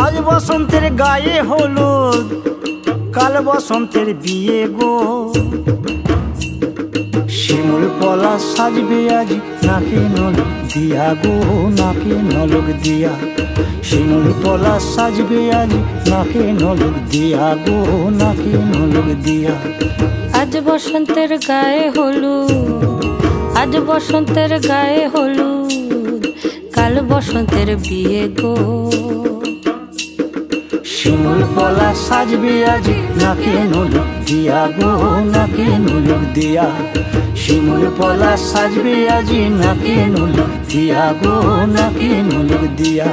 আজ বসন্তের গায়ে হলুদ, কাল বসন্তের বিয়ে গো। শিমুল পলা সাজবে আজ নাকে নলক দিয়া গো, নাকে নলক দিয়া। শিমুল পলা সাজবে আজ নাকে নলক দিয়া গো, নাকে নলক দিয়া। আজ বসন্তের গায়ে হলুদ, আজ বসন্তের গায়ে হলুদ, কাল বসন্তের বিয়ে গো। শিমুল পলা সাজবে আজ নাকে নলক দিয়া গো, নাকে নলক দিয়া। শিমুল পলা সাজবে আজ নাকে নলক দিয়া গো, নাকে নলক দিয়া।